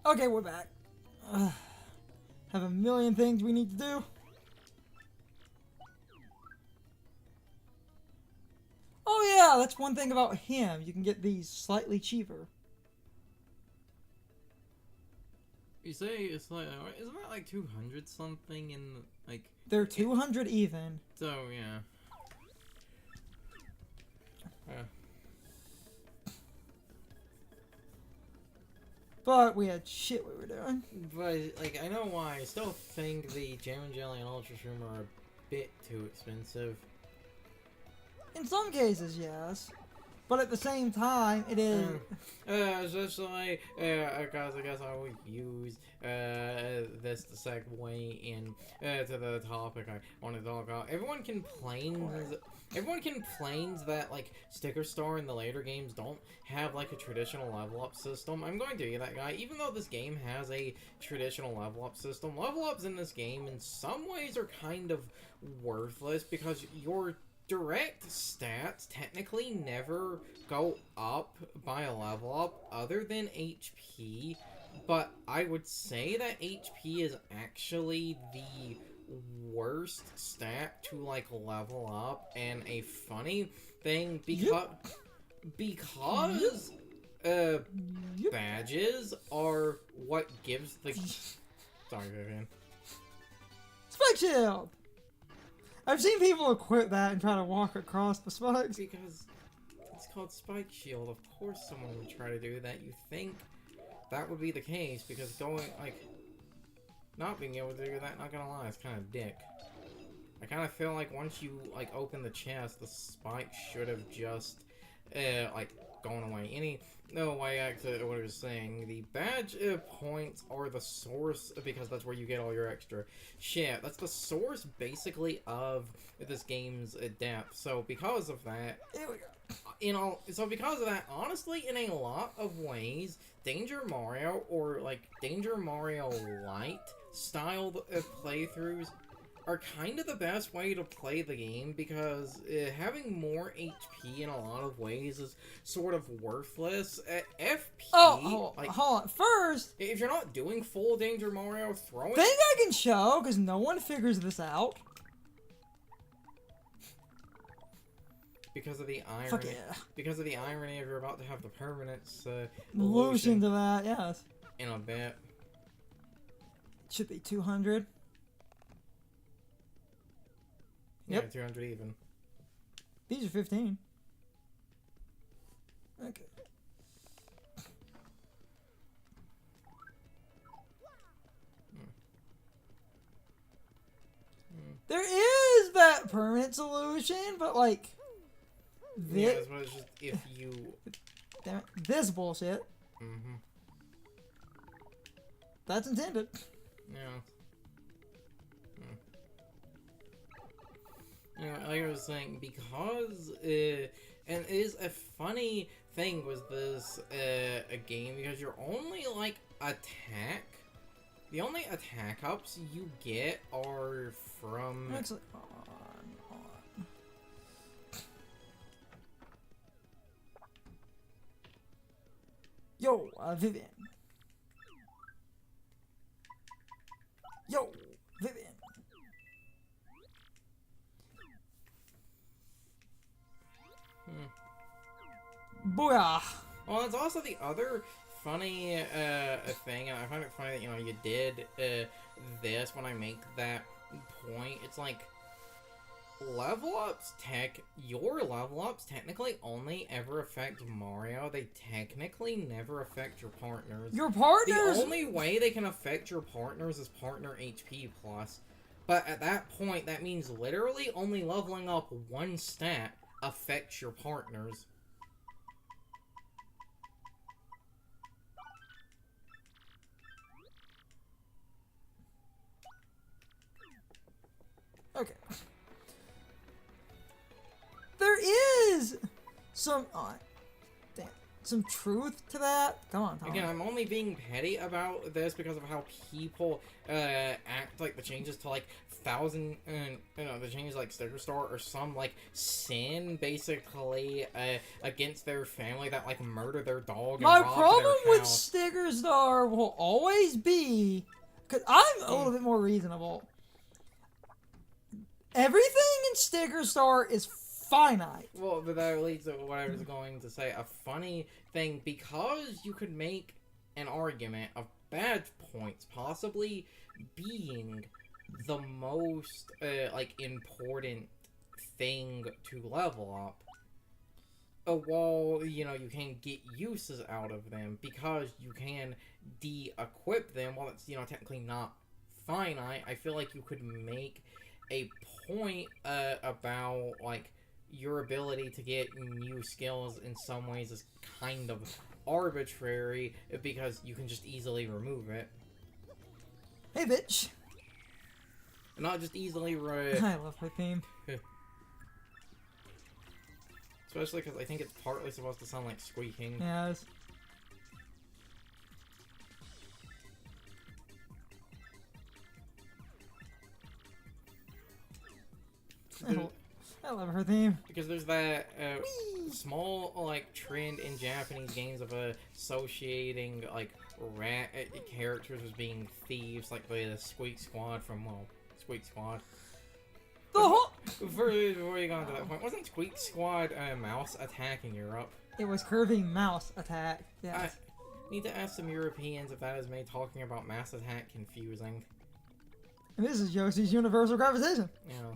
Okay, we're back. Have a million things we need to do. Oh yeah, that's one thing about him. You can get these slightly cheaper. You say it's like, isn't that like 200 something in like? They're 200 even. So yeah. But we had shit we were doing. But like, I know why. I still think the Jam and Jelly and Ultra Shroom are a bit too expensive. In some cases, yes. But at the same time, it is... Especially, because I guess I would use this to segue in to the topic I want to talk about. Everyone complains that, like, Sticker Star in the later games don't have, like, a traditional level up system. I'm going to be that guy. Even though this game has a traditional level up system, level ups in this game in some ways are kind of worthless because your direct stats technically never go up by a level up other than HP, but I would say that HP is actually the worst stat to like level up, and a funny thing because badges are what gives the sorry Vivian. Spike Shield! I've seen people equip that and try to walk across the spikes. Because it's called Spike Shield. Of course someone would try to do that. You think that would be the case, because going, like, not being able to do that, not gonna lie, it's kind of dick. I kind of feel like once you, like, open the chest, the spike should have just, like, gone away. No way, actually, what I was saying, the badge points are the source, because that's where you get all your extra shit. That's the source, basically, of this game's depth. So, because of that, because of that, honestly, in a lot of ways, Danger Mario, or, like, Danger Mario Light style playthroughs are kind of the best way to play the game, because having more HP in a lot of ways is sort of worthless. FP, hold on. First, if you're not doing full Danger Mario, throwing... Think I can show, because no one figures this out. Because of the irony. Fuck yeah. Because of the irony of you're about to have the permanence illusion to that, yes. In a bit. It should be 200. Yeah, Yep. 200 even. These are 15. Okay. There is that permanent solution, but like... Yeah, that's what it's just if you... Damn it. This bullshit. Mm-hmm. That's intended. Yeah. You know, like I was saying, because, and it is a funny thing with this, a game, because your only, like, the only attack ups you get are from... Actually, on. Yo, Vivian. Yo, Vivian. Booyah! Well, that's also the other funny thing, and I find it funny that, you know, you did this when I make that point. It's like, your level ups technically only ever affect Mario. They technically never affect your partners. Your partners? The only way they can affect your partners is partner HP plus. But at that point, that means literally only leveling up one stat affects your partners. Okay. There is some... Oh, damn. some truth to that. Come on, Tom. Again, I'm only being petty about this because of how people act like the changes to like the changes like Sticker Star or some like sin basically against their family that like murder their dog. My and rob problem their with house. Sticker Star will always be, because I'm a little bit more reasonable. Everything in Sticker Star is finite. Well, but that leads to what I was going to say. A funny thing, because you could make an argument of bad points possibly being the most like important thing to level up. While you can get uses out of them because you can de-equip them. While it's technically not finite, I feel like you could make a point about like your ability to get new skills in some ways is kind of arbitrary because you can just easily remove it. Hey, bitch. Not just easily I love her theme. Especially because I think it's partly supposed to sound like squeaking. Yes. I love her theme. Because there's that small like trend in Japanese games of associating like rat characters as being thieves, like the Squeak Squad from Squeak Squad. The whole... Before you go on to that point, wasn't Squeak Squad Mowz Attack in Europe? It was curving mouse attack. Yeah. I need to ask some Europeans if that has made talking about Mass Attack confusing. And this is Yoshi's Universal Gravitation. Yeah.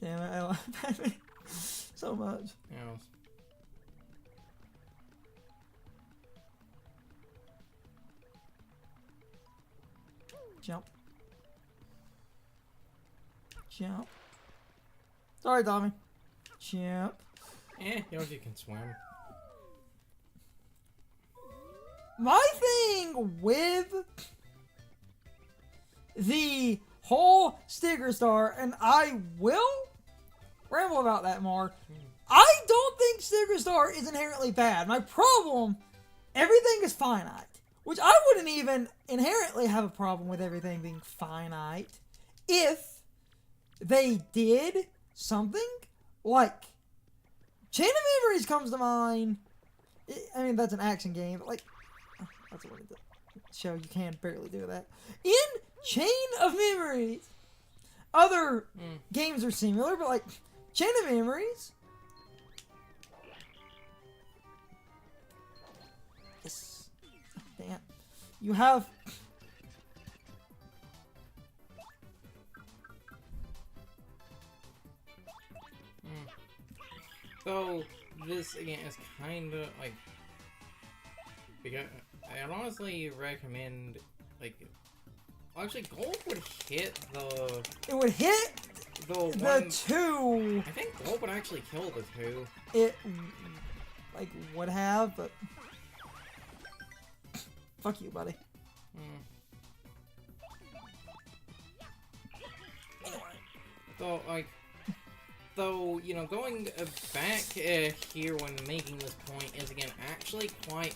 Damn it, I love that so much. Yeah. Jump. Jump. Sorry, Tommy. Jump. Yoshi can swim. My thing with the whole Sticker Star, and I will ramble about that more, I don't think Sticker Star is inherently bad. My problem, everything is finite. Which I wouldn't even inherently have a problem with everything being finite if they did something like Chain of Memories comes to mind. I mean, that's an action game, but like, that's a way to show you can barely do that. In Chain of Memories, other games are similar, but like Chain of Memories. Yes. Damn. You have. So this again is kind of like, because I'd honestly recommend like, actually Gold would hit the. It would hit the 2. I think Gold would actually kill the 2. It like would have, but fuck you, buddy. So like. Though, going back here when making this point is, again, actually quite...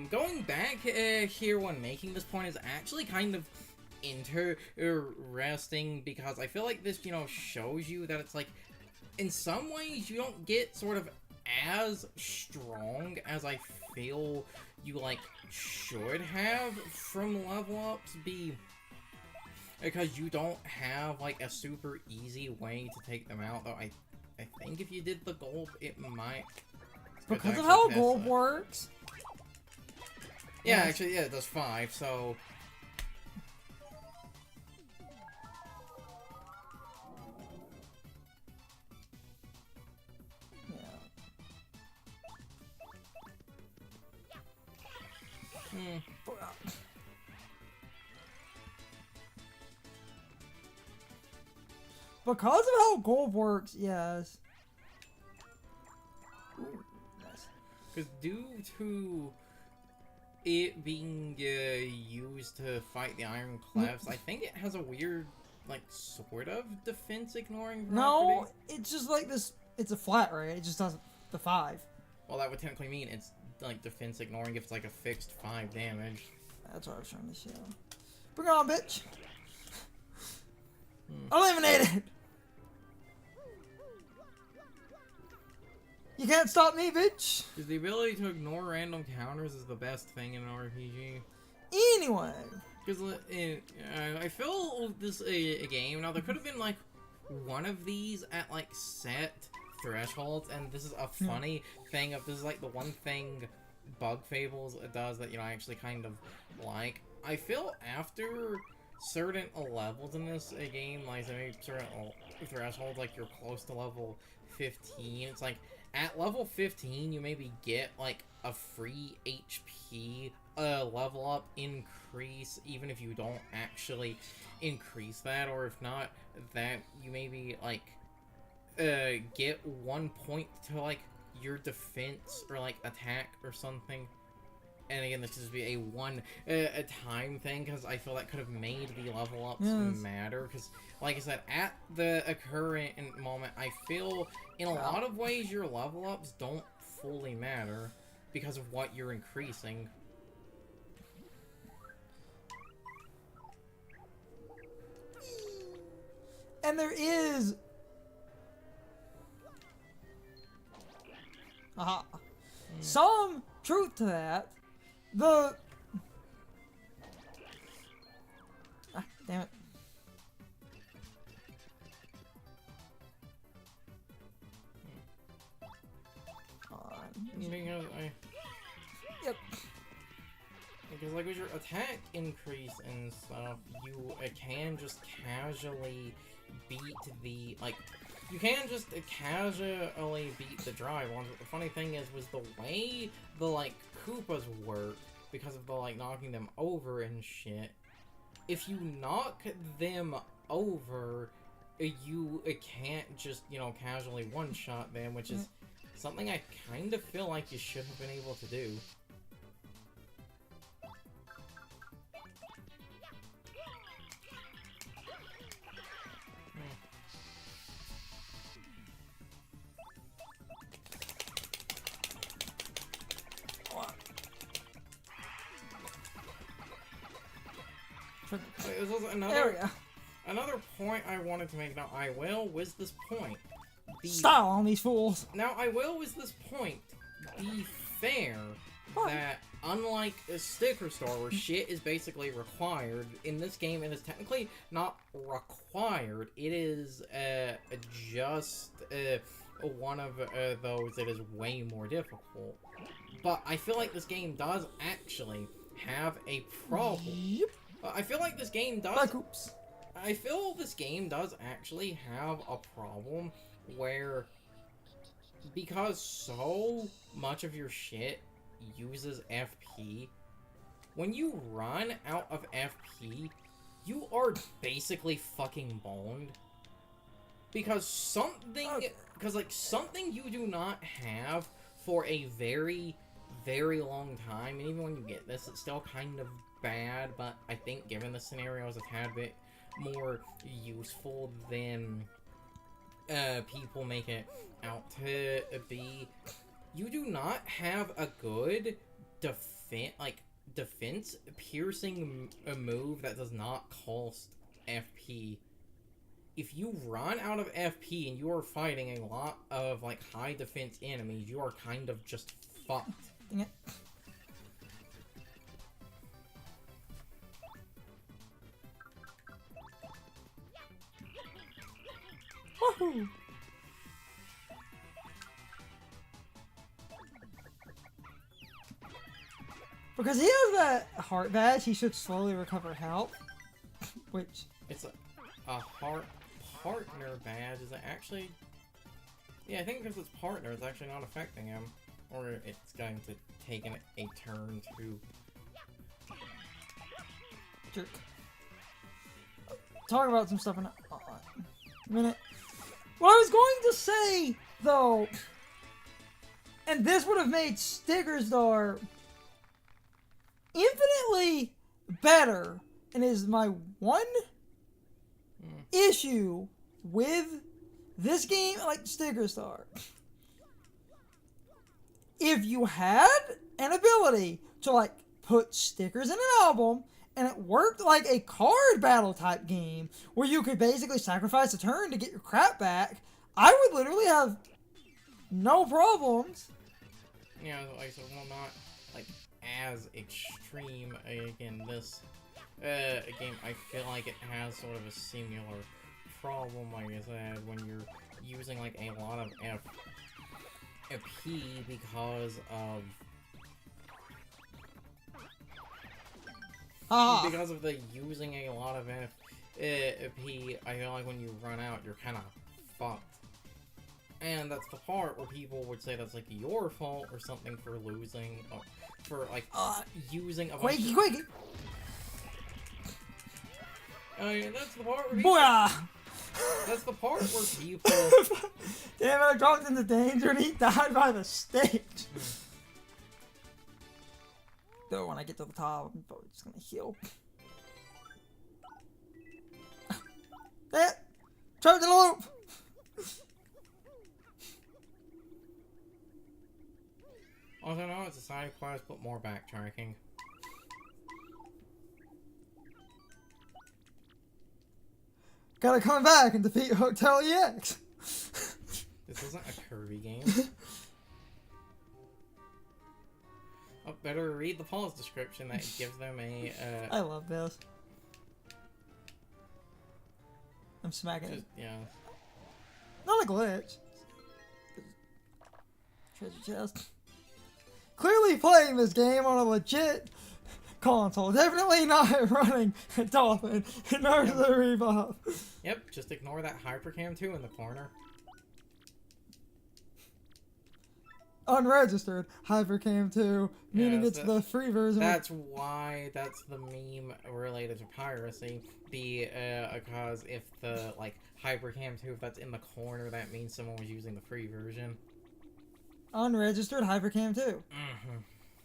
going back here when making this point is actually kind of interesting, because I feel like this, shows you that it's like, in some ways, you don't get sort of as strong as I feel you, like, should have from level ups because you don't have, like, a super easy way to take them out, though I think if you did the gold, it might... Because of how gold works? Yeah, actually, yeah, it does 5, so... Because of how gold works, yes. Because due to it being used to fight the Iron Clefs, I think it has a weird like sort of defense ignoring property? No, it's just like this. It's a flat rate. It just doesn't the 5. Well, that would technically mean it's like defense ignoring if it's like a fixed 5 damage. That's what I was trying to show. Bring it on, bitch. Eliminated. You can't stop me, bitch. Because the ability to ignore random counters is the best thing in an RPG. Anyway. Because I feel this a game. Now, there could have been, like, one of these at, like, set thresholds. And this is a funny thing of this is, like, the one thing Bug Fables does that, you know, I actually kind of like. I feel after certain levels in this game, like, maybe certain thresholds, like, you're close to level 15. It's like, at level 15, you maybe get, like, a free HP level up increase, even if you don't actually increase that, or if not, that you maybe, like, get 1 point to, like, your defense, or, like, attack, or something. And again, this would be a time thing, because I feel that could have made the level ups matter, because, like I said, at the current moment, I feel, in a lot of ways, your level ups don't fully matter, because of what you're increasing. And there is... some truth to that. The... damn it. Yep. Because, like, with your attack increase and stuff, you can just casually beat the, like, you can just casually beat the dry ones, but the funny thing is, was the way the, like, Koopas work, because of the, like, knocking them over and shit, if you knock them over, you can't just, you know, casually one-shot them, which is something I kind of feel like you should have been able to do. There's also another point I wanted to make. Now, I will with this point. Style on these fools. Now, I will with this point be fair that unlike a sticker store where shit is basically required, in this game it is technically not required. It is just one of those that is way more difficult. But I feel like this game does actually have a problem. Yep. I feel like this game does... I feel this game does actually have a problem where, because so much of your shit uses FP, when you run out of FP, you are basically fucking boned. Because something... Because, like, something you do not have for a very, very long time, and even when you get this, it's still kind of bad, but I think given the scenario is a tad bit more useful than people make it out to be. You do not have a good defense piercing move that does not cost FP. If you run out of FP and you are fighting a lot of, like, high defense enemies, you are kind of just fucked. Dang it. Woohoo! Because he has that heart badge, he should slowly recover health. Which... It's a heart partner badge. Is it actually... Yeah, I think because it's partner, it's actually not affecting him. Or it's going to take a turn to... Jerk. Talk about some stuff in a minute. What I was going to say, though, and this would have made Stickerstar infinitely better, and is my one issue with this game, like Sticker Star. If you had an ability to, like, put stickers in an album, and it worked like a card battle type game, where you could basically sacrifice a turn to get your crap back, I would literally have no problems. Yeah, like, so, well, not, like, as extreme. Again, this game, I feel like it has sort of a similar problem, like I said, when you're using, like, a lot of P because of... Because of the using a lot of P, I feel like when you run out, you're kind of fucked. And that's the part where people would say that's, like, your fault or something for losing, for, like, using a bunch of... Quakey! That's the part where people... Booyah! That's the part where people... Damn it, I dropped into danger and he died by mistake. Though when I get to the top, I'm probably just gonna heal. That! Trapped in the loop! Also, no, it's a side quest, but more backtracking. Gotta come back and defeat Hotel EX! This isn't a Kirby game. Oh, better read the pause description that gives them a, I love this. I'm smacking it. Yeah. Not a glitch. Treasure chest. Clearly playing this game on a legit console. Definitely not running a Dolphin in order to rebuff. Yep, just ignore that Hypercam 2 in the corner. Unregistered Hypercam 2, meaning it's the free version. That's why that's the meme related to piracy. Because if the, like, Hypercam 2, if that's in the corner, that means someone was using the free version. Unregistered Hypercam 2. Mm-hmm.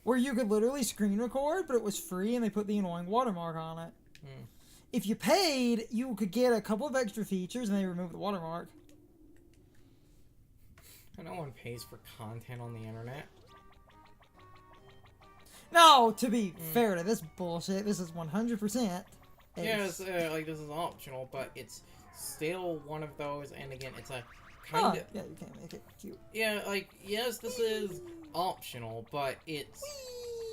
Where you could literally screen record, but it was free and they put the annoying watermark on it. Mm. If you paid, you could get a couple of extra features and they removed the watermark. No one pays for content on the internet. No, to be fair to this bullshit, this is 100%. Yes, like, this is optional, but it's still one of those, and again, it's a kind of... Yeah, you can't make it cute. Yeah, like, yes, this is optional, but it's...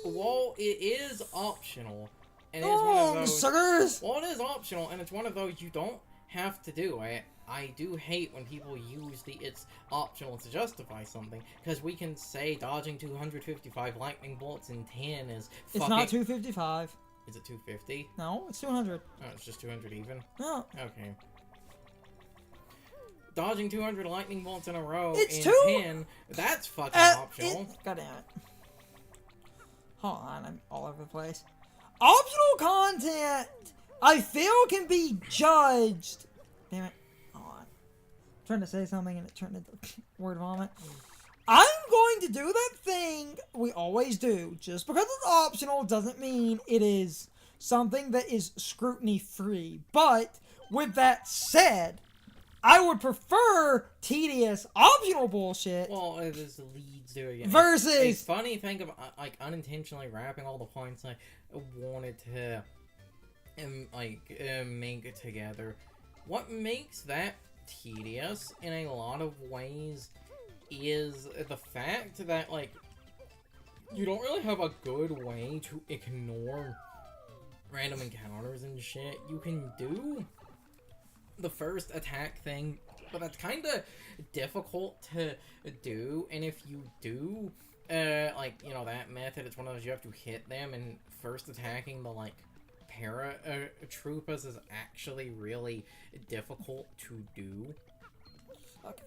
Well, it is optional, and it is one of those... suckers! Well, it is optional, and it's one of those you don't have to do. I do hate when people use the it's optional to justify something, because we can say dodging 255 lightning bolts in 10 is fucking... It's not 255. Is it 250? No, it's 200. Oh, it's just 200 even? No. Okay. Dodging 200 lightning bolts in a row It's in 10, that's fucking optional. God damn it. Hold on, I'm all over the place. Optional content, I feel, can be judged. Damn it. Hold on. I'm trying to say something and it turned into word vomit. I'm going to do that thing we always do. Just because it's optional doesn't mean it is something that is scrutiny free. But with that said, I would prefer tedious optional bullshit. Well, this leads to it. Versus a funny thing of like unintentionally wrapping all the points I wanted to make together. What makes that tedious in a lot of ways is the fact that, like, you don't really have a good way to ignore random encounters and shit. You can do the first attack thing, but that's kind of difficult to do, and if you do, like, you know, that method, it's one of those you have to hit them, and first attacking the, like, para-troopers is actually really difficult to do. Okay.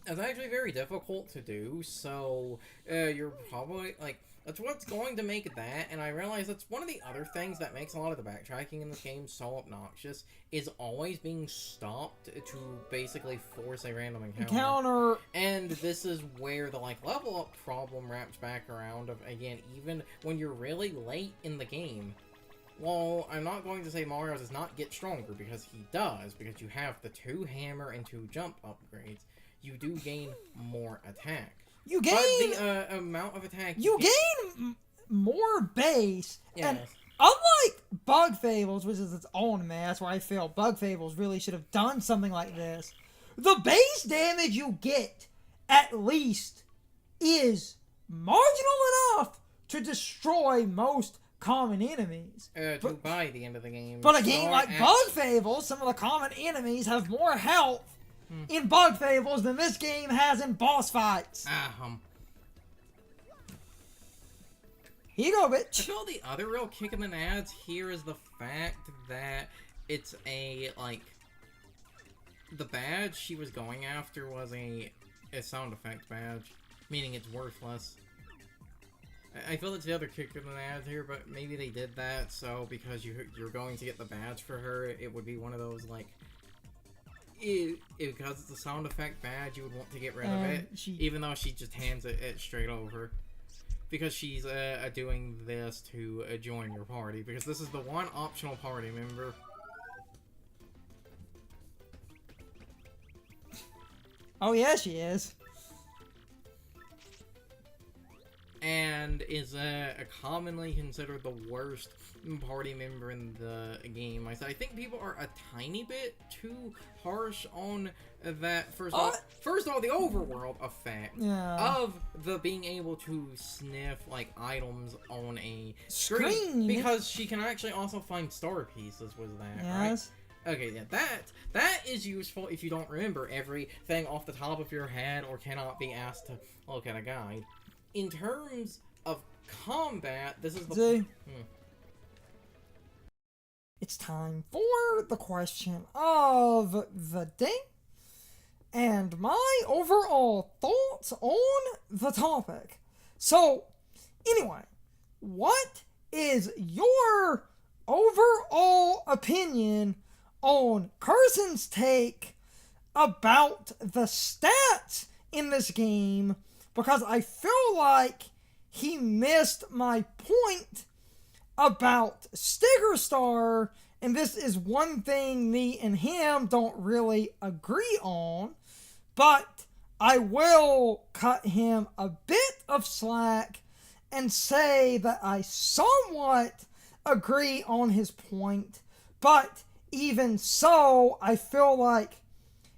It's actually very difficult to do, so you're probably, like, that's what's going to make that, and I realize that's one of the other things that makes a lot of the backtracking in this game so obnoxious, is always being stopped to basically force a random encounter. And this is where the, like, level up problem wraps back around of, again, even when you're really late in the game, Well, I'm not going to say Mario does not get stronger, because he does, because you have the 2 hammer and 2 jump upgrades. You do gain more attack. You gain... But the amount of attack... You gain more base. Yes. And unlike Bug Fables, which is its own mess, where I feel Bug Fables really should have done something like this, the base damage you get, at least, is marginal enough to destroy most common enemies. By the end of the game. But a game like Bug Fables, some of the common enemies have more health in Bug Fables than this game has in boss fights. Here you go, bitch. I feel the other real kick in the nads here is the fact that it's a, like, the badge she was going after was a sound effect badge, meaning it's worthless. I feel it's the other kick in the nads here, but maybe they did that so because you're going to get the badge for her, it would be one of those, like, because it's a sound effect badge, you would want to get rid of it, even though she just hands it straight over. Because she's doing this to join your party, because this is the one optional party member. Oh yeah, she is. And is commonly considered the worst party member in the game. I think people are a tiny bit too harsh on that. First of all, the overworld effect of the being able to sniff like items on a screen, because she can actually also find star pieces. Was that right? Okay, yeah, that is useful if you don't remember everything off the top of your head or cannot be asked to look at a guide. In terms of combat, this is the... It's time for the question of the day and my overall thoughts on the topic. So, anyway, what is your overall opinion on Carson's take about the stats in this game? Because I feel like he missed my point about Sticker Star, and this is one thing me and him don't really agree on, but I will cut him a bit of slack and say that I somewhat agree on his point, but even so, I feel like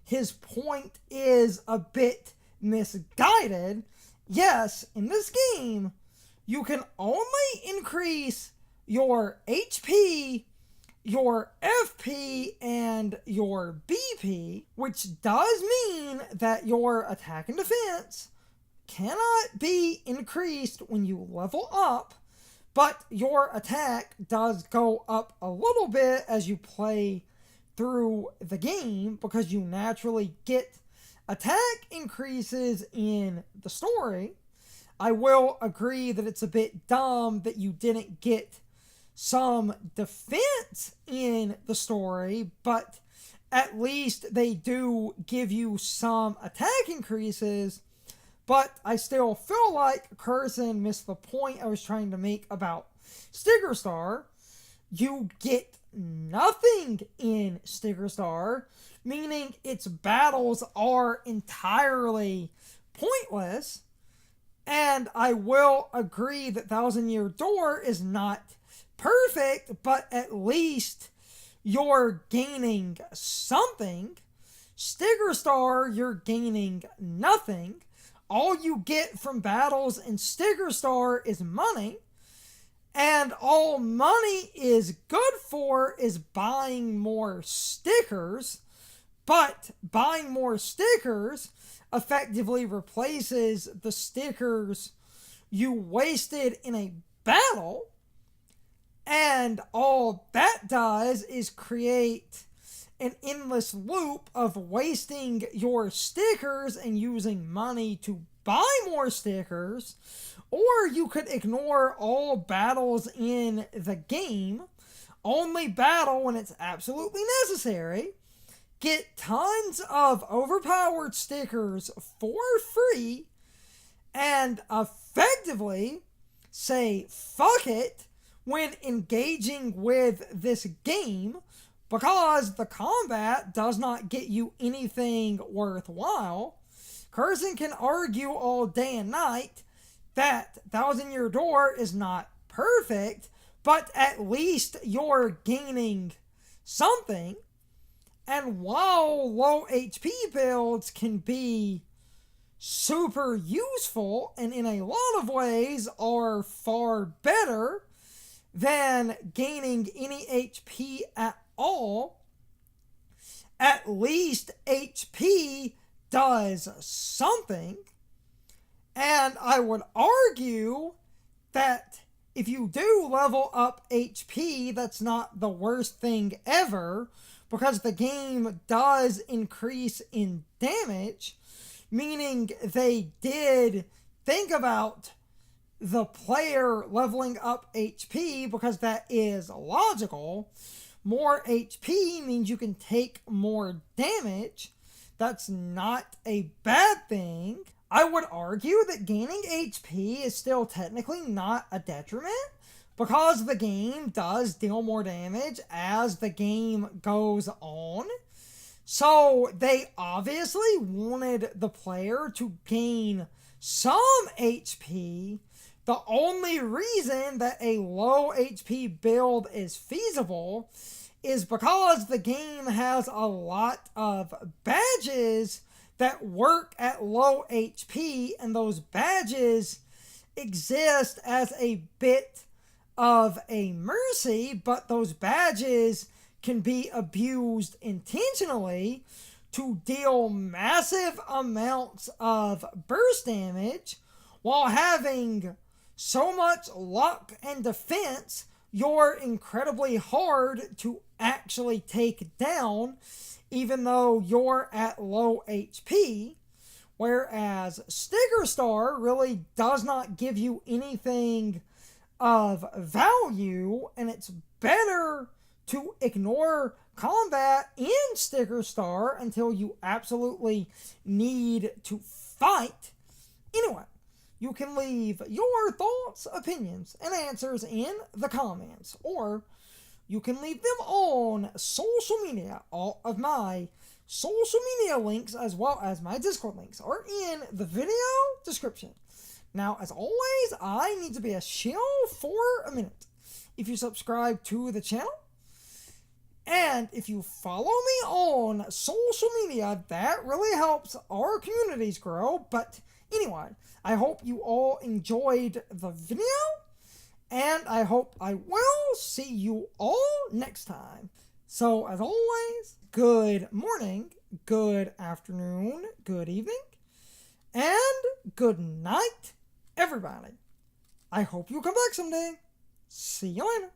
his point is a bit misguided. Yes, in this game, you can only increase your HP, your FP, and your BP, which does mean that your attack and defense cannot be increased when you level up, but your attack does go up a little bit as you play through the game, because you naturally get attack increases in the story. I will agree that it's a bit dumb that you didn't get some defense in the story, but at least they do give you some attack increases. But I still feel like Carson missed the point I was trying to make about Sticker Star. You get nothing in Sticker Star, meaning its battles are entirely pointless. And I will agree that Thousand Year Door is not perfect, but at least you're gaining something. Sticker Star, you're gaining nothing. All you get from battles in Sticker Star is money. And all money is good for is buying more stickers. But buying more stickers effectively replaces the stickers you wasted in a battle. And all that does is create an endless loop of wasting your stickers and using money to buy more stickers. Or you could ignore all battles in the game, only battle when it's absolutely necessary, get tons of overpowered stickers for free, and effectively say fuck it when engaging with this game, because the combat does not get you anything worthwhile. Curzon can argue all day and night that Thousand Year Door is not perfect, but at least you're gaining something. And while low HP builds can be super useful and in a lot of ways are far better than gaining any HP at all, at least HP does something. And I would argue that if you do level up HP, that's not the worst thing ever, because the game does increase in damage, meaning they did think about the player leveling up HP, because that is logical. More HP means you can take more damage. That's not a bad thing. I would argue that gaining HP is still technically not a detriment, because the game does deal more damage as the game goes on. So they obviously wanted the player to gain some HP. The only reason that a low HP build is feasible is because the game has a lot of badges that work at low HP, and those badges exist as a bit of a mercy, but those badges can be abused intentionally to deal massive amounts of burst damage while having so much luck and defense you're incredibly hard to actually take down, even though you're at low HP. Whereas Sticker Star really does not give you anything of value, and it's better to ignore combat in Sticker Star until you absolutely need to fight. Anyway, you can leave your thoughts, opinions, and answers in the comments, or you can leave them on social media. All of my social media links, as well as my Discord links, are in the video description. Now, as always, I need to be a shill for a minute. If you subscribe to the channel, and if you follow me on social media, that really helps our communities grow. But anyway, I hope you all enjoyed the video, and I hope I will see you all next time. So, as always, good morning, good afternoon, good evening, and good night, everybody. I hope you'll come back someday. See you later.